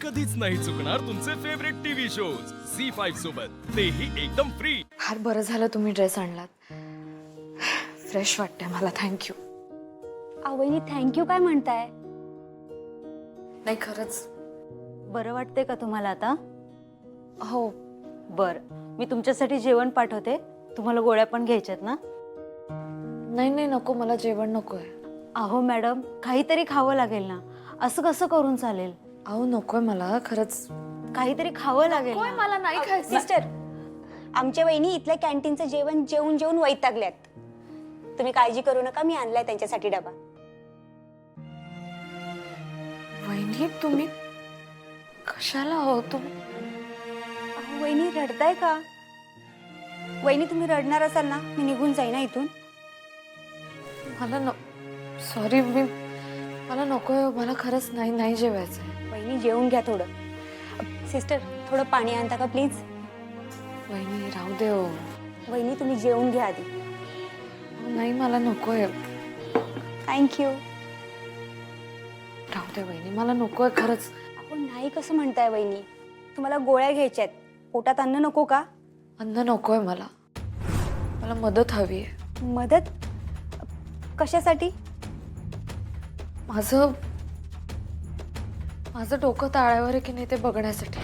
कधीच नाही चुकणार तुमचे फेवरेट टीव्ही शोज झी5 सोबत, तेही एकदम फ्री। फार बरं झालं तुम्ही ड्रेस आणलात, फ्रेश वाटतंय मला, थँक्यू। वहिनी थँक्यू काय म्हणताय? नाही खरंच। बरं वाटतंय का तुम्हाला आता? हो। बरं, मी तुमच्यासाठी जेवण पाठवते, तुम्हाला गोळ्या पण घ्यायच्यात ना? नाही नाही नको, मला जेवण नकोय। अहो मॅडम, काहीतरी खावं लागेल ना, असं कसं करून चालेल? अहो नकोय मला, खरंच काहीतरी खावं लागेल नकोय ना। मला, नाही खायचं। सिस्टर, आमच्या वहिनी इथल्या कॅन्टीनचं जेवण जेवून जेवून वैतागल्यात। तुम्ही काळजी करू नका, मी आणलाय त्यांच्यासाठी डबा। वहिनी तुम्ही कशाला हो तुम्ही? अहो वहिनी रडताय का? वहिनी तुम्ही रडणार असाल ना, मी निघून जाईन ना इथून। मला सॉरी, मला नकोय, मला खरंच नाही जेवायचंय। वहिनी जेवून घ्या थोडं। सिस्टर, थोडं पाणी आणता का प्लीज? वहिनी राहू दे हो। वहिनी तुम्ही जेवून घ्या आधी। नाही मला नकोय, थँक्यू। राहू दे वहिनी, मला नकोय खरंच। आपण नाही कसं म्हणताय वहिनी? तुम्हाला गोळ्या घ्यायच्यात, पोटात अन्न नको का? अन्न नकोय मला मदत हवी आहे। मदत? कशासाठी? माझं डोकं ताळ्यावर आहे की नाही ते बघण्यासाठी।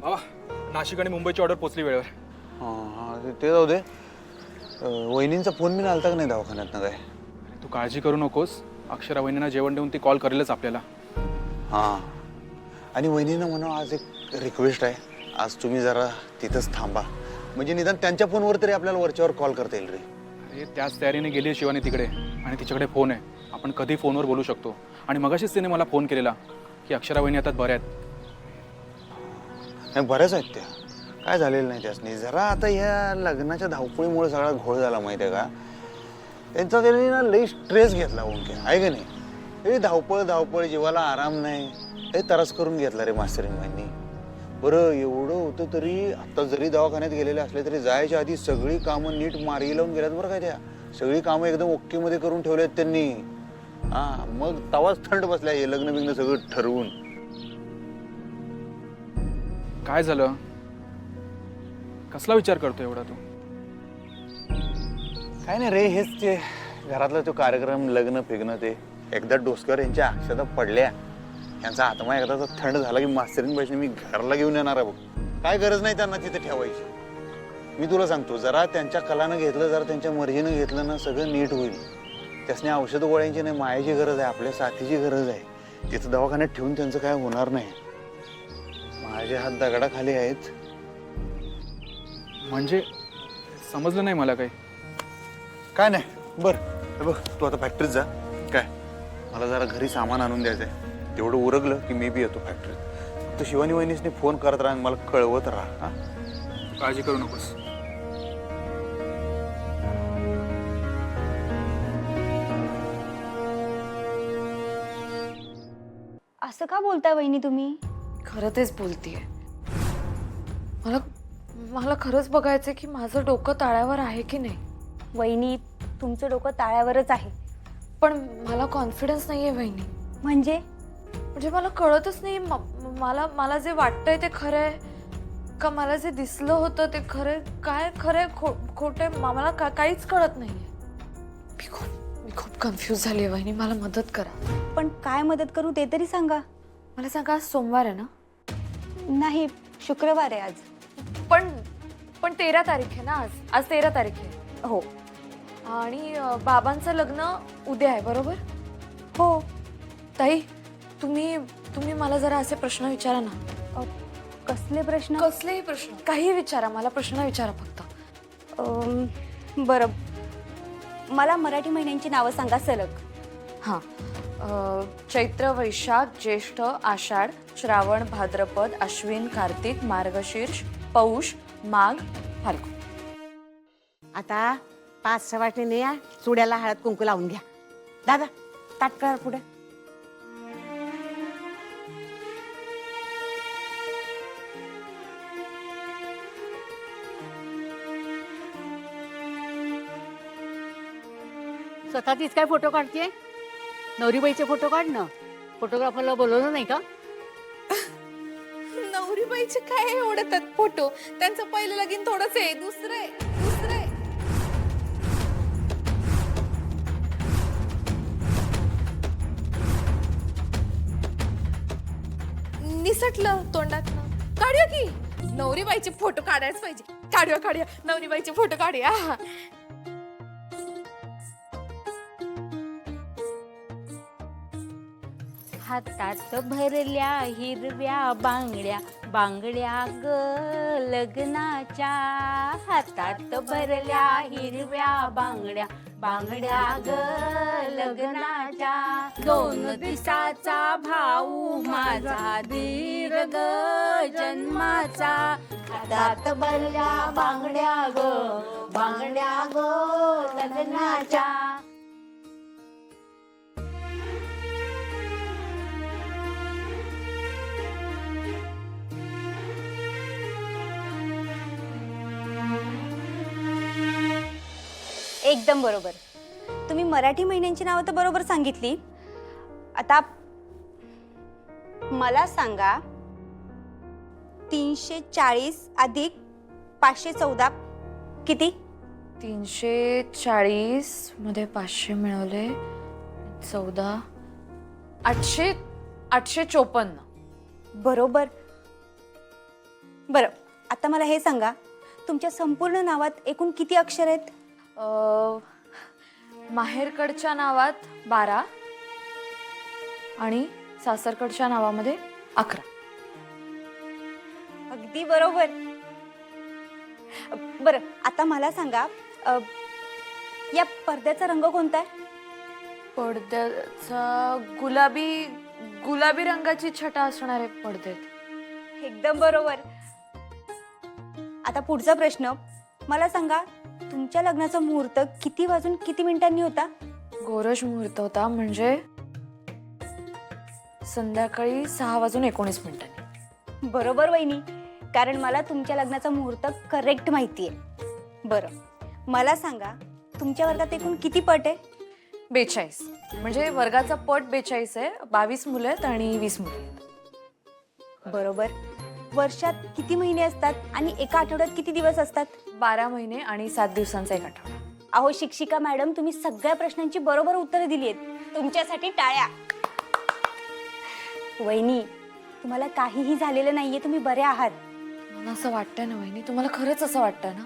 बाबा, नाशिक आणि मुंबईची ऑर्डर पोचली वेळेवर। हां ते जाऊ दे। वहिनींचा फोन बिन आलता का नाही दवाखान्यात ना काय? तू काळजी करू नकोस, अक्षरा वहिनींना जेवण देऊन ती कॉल करेलच आपल्याला। हां, आणि वहिनींना म्हणा आज एक रिक्वेस्ट आहे, आज तुम्ही जरा तिथंच थांबा, म्हणजे निदान त्यांच्या फोनवर तरी आपल्याला वरच्यावर कॉल करता येईल रे। अरे त्याच तयारीने गेली शिवानी तिकडे, आणि तिच्याकडे फोन आहे, आपण कधी फोनवर बोलू शकतो। आणि मगाशीच तिने मला फोन केलेला की अक्षरा वहिनी आता बऱ्या आहेत। नाही बऱ्याच आहेत त्या, काय झालेलं नाही त्यासनी, जरा आता या लग्नाच्या धावपळीमुळे सगळा घोळ झाला माहिती आहे का? त्यांचा त्यांनी ना लई स्ट्रेस घेतला ओंके, आहे का नाही? हे धावपळ जीवाला आराम नाही, हे त्रास करून घेतला रे मास्तरींनी। बरं एवढं होतं तरी आता जरी दवाखान्यात गेलेले असले तरी जायच्या आधी सगळी कामं नीट मार्गी लावून गेल्यात बरं काय, त्या सगळी कामं एकदम ओके मध्ये करून ठेवलेत त्यांनी। हा, मग तवाच थंड बसल्या हे लग्न बिग्न सगळं ठरवून। काय झालं? कसला विचार करतो एवढा तू? काय नाही रे, हेच ते घरातला तो कार्यक्रम, लग्न फिग्न, ते एकदा डोसकर यांच्या अक्षता पडल्या, यांचा आत्मा एकदा थंड झाला की मास्तरीन पैसे मी घरला घेऊन येणार आहे बघ। काय गरज नाही त्यांना तिथे ठेवायची। मी तुला सांगतो, जरा त्यांच्या कलानं घेतलं, जरा त्यांच्या मर्जीनं घेतलं ना, सगळं नीट होईल। त्यासने औषध गोळ्यांची नाही, मायाची गरज आहे, आपल्या साथीची गरज आहे। तिथं दवाखान्यात ठेवून त्यांचं काय होणार नाही। माझे हात दगडाखाली आहेत। म्हणजे समजलं नाही मला काही। काय नाही, बरं बघ तू आता फॅक्टरीत जा, काय मला जरा घरी सामान आणून द्यायचंय, तेवढं उरगलं की मी बी येतो फॅक्टरीत। तर शिवानी वहिनीसने फोन करत राहा, मला कळवत राहा। तू काळजी करू नकोस। असं का बोलताय वहिनी तुम्ही? खरं तेच बोलतीये। मला खरंच बघायचंय की माझं डोकं ताळ्यावर आहे की नाही। वहिनी, तुमचं डोकं ताळ्यावरच आहे, पण मला कॉन्फिडन्स नाहीये वहिनी। म्हणजे मला कळतच नाही, मला जे वाटतंय ते खरं आहे का, मला जे दिसलं होतं ते खरं, काय खरंय खोटं, मला काहीच कळत नाहीये। मी खूप कन्फ्यूज झाली वहिनी, मला मदत करा। पण काय मदत करू ते तरी सांगा। मला सांगा, आज सोमवार आहे ना? नाही, शुक्रवार आहे आज। पण 13 तारीख आहे ना आज 13 तारीख आहे। हो। आणि बाबांचं लग्न उद्या आहे बरोबर? हो। ताई, तुम्ही मला जरा असे प्रश्न विचारा ना। कसले प्रश्न? कसलेही प्रश्न, काही विचारा, मला प्रश्न विचारा फक्त। बरं, मला मराठी महिन्यांची नावं सांगा सलग। हां, चैत्र, वैशाख, ज्येष्ठ, आषाढ, श्रावण, भाद्रपद, अश्विन, कार्तिक, मार्गशीर्ष, पौष, माघ, फाल्गुन। आता 5-6 वाटणे या चुड्याला हळद कुंकू लावून घ्या। दादा ताट करा पुढे। स्वतःचीच काय फोटो काढतेय? नवरीबाईचे फोटो काढ ना. फोटोग्राफरला बोलवलं नाही का? नवरीबाईचे काय एवढे त्यात फोटो? त्यांचं पहिलं लगीन थोडंच आहे, दुसरे दुसरे. निसटलं तोंडातनं. काढूया की नवरीबाईचे फोटो काढायच पाहिजे. काढूया नवरीबाईचे फोटो काढूया. हातात भरल्या हिरव्या बांगड्या, बांगड्या ग लग्नाच्या. हातात भरल्या हिरव्या बांगड्या, बांगड्या ग लग्नाच्या. 2 दिवसाचा भाऊ माझा धीर ग जन्माचा. हातात भरल्या बांगड्या ग, बांगड्या ग लग्नाच्या. एकदम बरोबर. तुम्ही मराठी महिन्यांची नावं तर बरोबर सांगितली. आता मला सांगा, 340 अधिक 514 किती? 340 मध्ये 500 मिळवले. 14 854. बरोबर. बरं, आता मला हे सांगा, तुमच्या संपूर्ण नावात एकूण किती अक्षर आहेत? माहेरकडच्या नावात 12 आणि सासरकडच्या नावामध्ये 11. अगदी बरोबर. बरं, आता मला सांगा, या पडद्याचा रंग कोणता आहे? पडद्याचा गुलाबी रंगाची छटा असणारे पडदे. एकदम बरोबर. आता पुढचा प्रश्न मला सांगा, तुमच्या लग्नाचा मुहूर्त किती वाजून किती मिनिटांनी होता? गोरज मुहूर्त होता, म्हणजे संध्याकाळी 6:19. बरोबर वहिनी, कारण मला तुमच्या लग्नाचा मुहूर्त करेक्ट माहिती आहे. बरं, मला सांगा, तुमच्या वर्गात एकूण किती पट आहे? 42. म्हणजे वर्गाचा पट 42 आहे. 22 मुलं आहेत आणि 20 मुली आहेत. बरोबर. वर्षात किती महिने असतात आणि एका आठवड्यात किती दिवस असतात? 12 महिने आणि 7 दिवसांचा एक आठवडा. अहो शिक्षिका मॅडम, तुम्ही सगळ्या प्रश्नांची बरोबर उत्तरे दिली आहेत. तुमच्यासाठी टाळ्या. वहिनी, तुम्हाला काहीही झालेलं नाहीये, तुम्ही बरे आहात. मला असं वाटतंय ना वहिनी, तुम्हाला खरंच असं वाटतंय ना?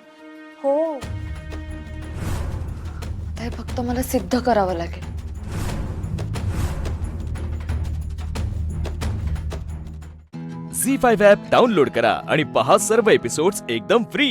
हो. आता हे फक्त मला सिद्ध करावं लागेल. झी 5 ॲप डाउनलोड करा आणि पहा सर्व एपिसोड्स एकदम फ्री.